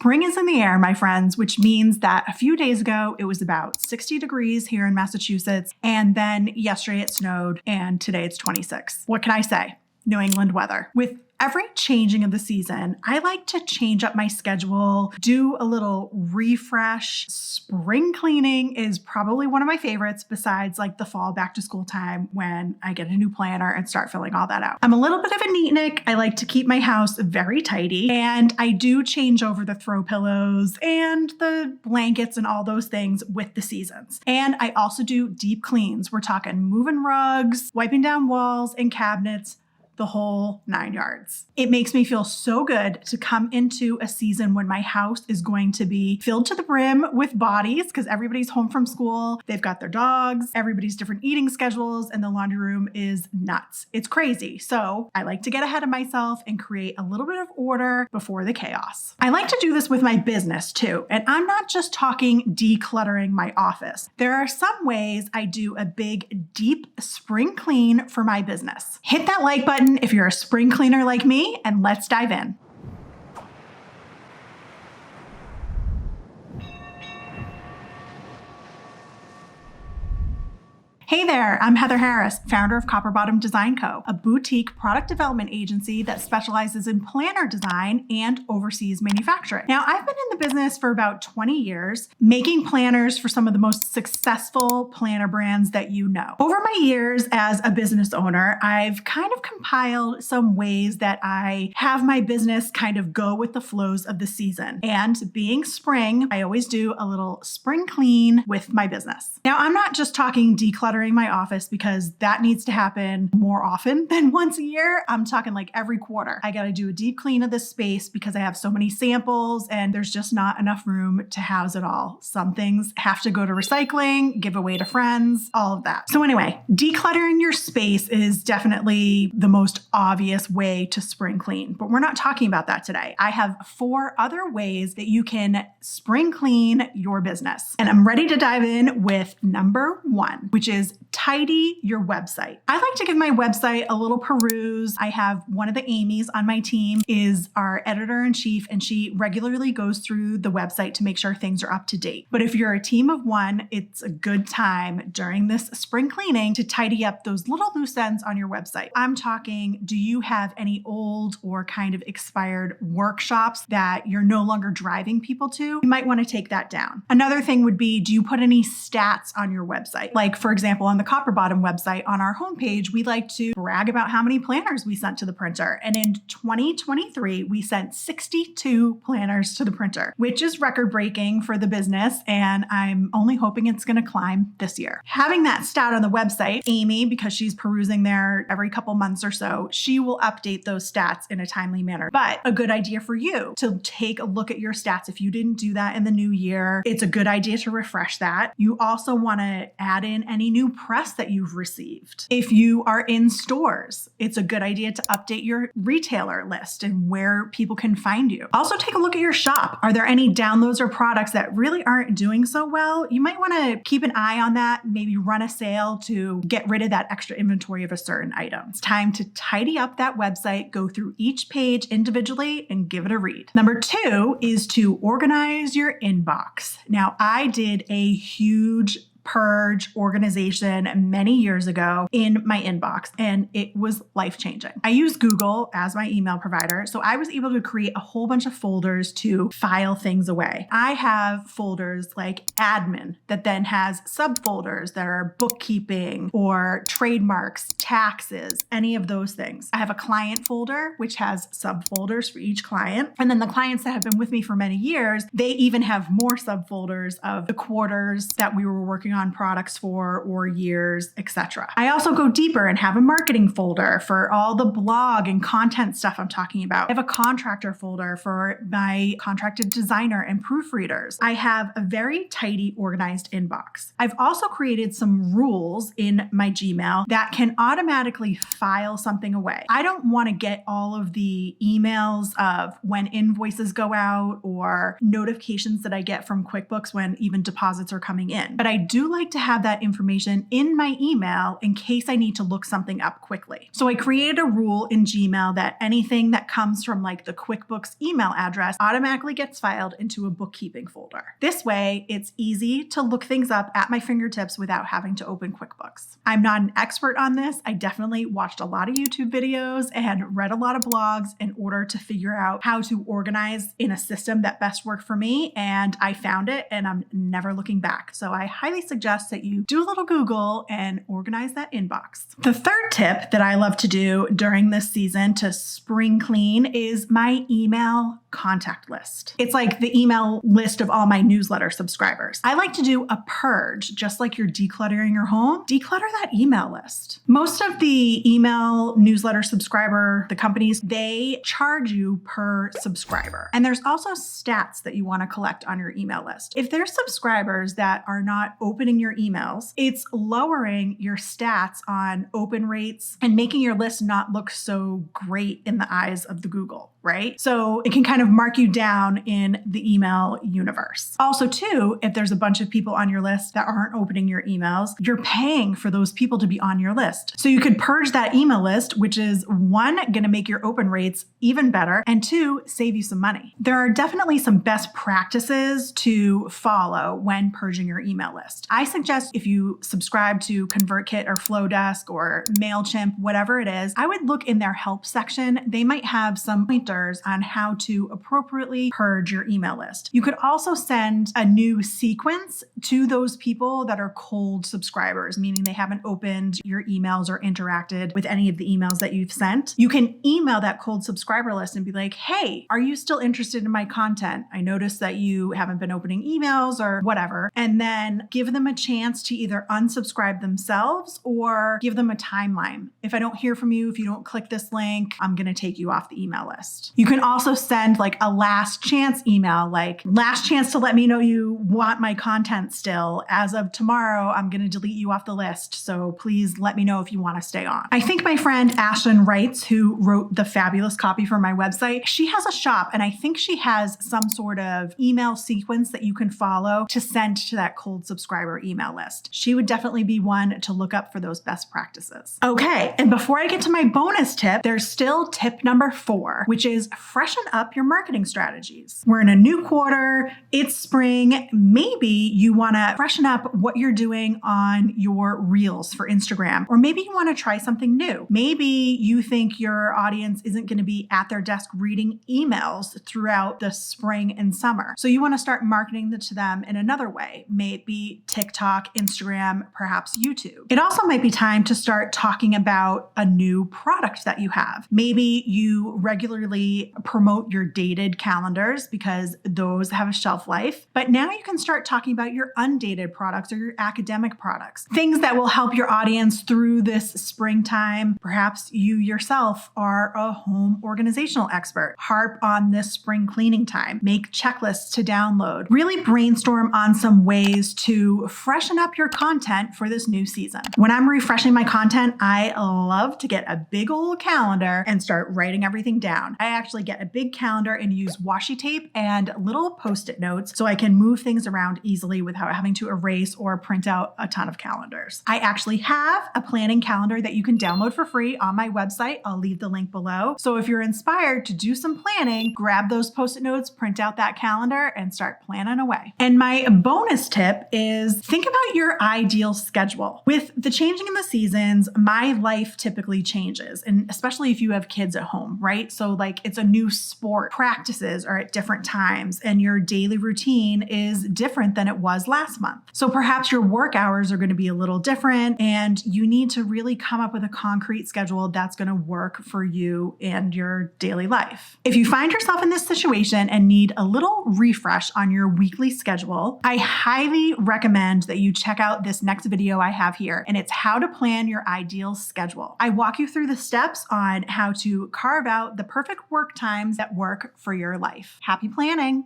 Spring is in the air, my friends, which means that a few days ago, it was about 60 degrees here in Massachusetts. And then yesterday it snowed and today it's 26. What can I say? New England weather. With every changing of the season, I like to change up my schedule, do a little refresh. Spring cleaning is probably one of my favorites besides like the fall back to school time when I get a new planner and start filling all that out. I'm a little bit of a neatnik. I like to keep my house very tidy, and I do change over the throw pillows and the blankets and all those things with the seasons. And I also do deep cleans. We're talking moving rugs, wiping down walls and cabinets, the whole 9 yards. It makes me feel so good to come into a season when my house is going to be filled to the brim with bodies because everybody's home from school. They've got their dogs, everybody's different eating schedules, and the laundry room is nuts. It's crazy. So I like to get ahead of myself and create a little bit of order before the chaos. I like to do this with my business too. And I'm not just talking decluttering my office. There are some ways I do a big, deep spring clean for my business. Hit that like button if you're a spring cleaner like me, and let's dive in. Hey there, I'm Heather Harris, founder of Copper Bottom Design Co., a boutique product development agency that specializes in planner design and overseas manufacturing. Now, I've been in the business for about 20 years, making planners for some of the most successful planner brands that you know. Over my years as a business owner, I've kind of compiled some ways that I have my business kind of go with the flows of the season. And being spring, I always do a little spring clean with my business. Now, I'm not just talking decluttering my office because that needs to happen more often than once a year. I'm talking like every quarter. I got to do a deep clean of this space because I have so many samples and there's just not enough room to house it all. Some things have to go to recycling, give away to friends, all of that. So anyway, decluttering your space is definitely the most obvious way to spring clean, but we're not talking about that today. I have 4 other ways that you can spring clean your business. And I'm ready to dive in with number 1, which is tidy your website. I like to give my website a little peruse. I have one of the Amy's on my team is our editor-in-chief, and she regularly goes through the website to make sure things are up to date. But if you're a team of 1, it's a good time during this spring cleaning to tidy up those little loose ends on your website. I'm talking, do you have any old or kind of expired workshops that you're no longer driving people to? You might want to take that down. Another thing would be, do you put any stats on your website? Like, for example, on the Copper Bottom website on our homepage, we like to brag about how many planners we sent to the printer. And in 2023, we sent 62 planners to the printer, which is record breaking for the business. And I'm only hoping it's going to climb this year. Having that stat on the website, Amy, because she's perusing there every couple months or so, she will update those stats in a timely manner. But a good idea for you to take a look at your stats. If you didn't do that in the new year, it's a good idea to refresh that. You also want to add in any new press that you've received. If you are in stores, it's a good idea to update your retailer list and where people can find you. Also, take a look at your shop. Are there any downloads or products that really aren't doing so well? You might want to keep an eye on that, maybe run a sale to get rid of that extra inventory of a certain item. It's time to tidy up that website, go through each page individually and give it a read. Number 2 is to organize your inbox. Now, I did a huge Purge organization many years ago in my inbox, and it was life-changing. I use Google as my email provider, so I was able to create a whole bunch of folders to file things away. I have folders like admin that then has subfolders that are bookkeeping or trademarks, taxes, any of those things. I have a client folder, which has subfolders for each client. And then the clients that have been with me for many years, they even have more subfolders of the quarters that we were working on products for or years, etc. I also go deeper and have a marketing folder for all the blog and content stuff I'm talking about. I have a contractor folder for my contracted designer and proofreaders. I have a very tidy, organized inbox. I've also created some rules in my Gmail that can automatically file something away. I don't want to get all of the emails of when invoices go out or notifications that I get from QuickBooks when even deposits are coming in, but I do do like to have that information in my email in case I need to look something up quickly. So I created a rule in Gmail that anything that comes from like the QuickBooks email address automatically gets filed into a bookkeeping folder. This way, it's easy to look things up at my fingertips without having to open QuickBooks. I'm not an expert on this. I definitely watched a lot of YouTube videos and read a lot of blogs in order to figure out how to organize in a system that best worked for me. And I found it and I'm never looking back. So I highly suggest that you do a little Google and organize that inbox. The third tip that I love to do during this season to spring clean is my email contact list. It's like the email list of all my newsletter subscribers. I like to do a purge, just like you're decluttering your home. Declutter that email list. Most of the email newsletter subscriber, the companies, they charge you per subscriber. And there's also stats that you want to collect on your email list. If there's subscribers that are not opening your emails, it's lowering your stats on open rates and making your list not look so great in the eyes of the Google, right? So it can kind of mark you down in the email universe. Also too, if there's a bunch of people on your list that aren't opening your emails, you're paying for those people to be on your list. So you could purge that email list, which is one, going to make your open rates even better, and two, save you some money. There are definitely some best practices to follow when purging your email list. I suggest if you subscribe to ConvertKit or Flowdesk or MailChimp, whatever it is, I would look in their help section. They might have some pointers on how to appropriately purge your email list. You could also send a new sequence to those people that are cold subscribers, meaning they haven't opened your emails or interacted with any of the emails that you've sent. You can email that cold subscriber list and be like, hey, are you still interested in my content? I noticed that you haven't been opening emails or whatever. And then give them a chance to either unsubscribe themselves or give them a timeline. If I don't hear from you, if you don't click this link, I'm going to take you off the email list. You can also send like a last chance email, like last chance to let me know you want my content still. As of tomorrow, I'm going to delete you off the list. So please let me know if you want to stay on. I think my friend Ashlyn Wrights, who wrote the fabulous copy for my website, she has a shop and I think she has some sort of email sequence that you can follow to send to that cold subscriber email list. She would definitely be one to look up for those best practices. Okay, and before I get to my bonus tip, there's still tip number 4, which is freshen up your marketing strategies. We're in a new quarter, it's spring. Maybe you want to freshen up what you're doing on your reels for Instagram, or maybe you want to try something new. Maybe you think your audience isn't going to be at their desk reading emails throughout the spring and summer. So you want to start marketing to them in another way, maybe TikTok, Instagram, perhaps YouTube. It also might be time to start talking about a new product that you have. Maybe you regularly promote your dated calendars because those have a shelf life, but now you can start talking about your undated products or your academic products, things that will help your audience through this springtime. Perhaps you yourself are a home organizational expert. Harp on this spring cleaning time. Make checklists to download. Really brainstorm on some ways to freshen up your content for this new season. When I'm refreshing my content, I love to get a big old calendar and start writing everything down. I actually get a big calendar and use washi tape and little post-it notes so I can move things around easily without having to erase or print out a ton of calendars. I actually have a planning calendar that you can download for free on my website. I'll leave the link below. So if you're inspired to do some planning, grab those post-it notes, print out that calendar, and start planning away. And my bonus tip is think about your ideal schedule. With the changing in the seasons, my life typically changes, and especially if you have kids at home, right? So like it's a new sport, practices are at different times, and your daily routine is different than it was last month. So perhaps your work hours are going to be a little different, and you need to really come up with a concrete schedule that's going to work for you and your daily life. If you find yourself in this situation and need a little refresh on your weekly schedule, I highly recommend that you check out this next video I have here, and it's how to plan your ideal schedule. I walk you through the steps on how to carve out the perfect work times that work for your life. Happy planning!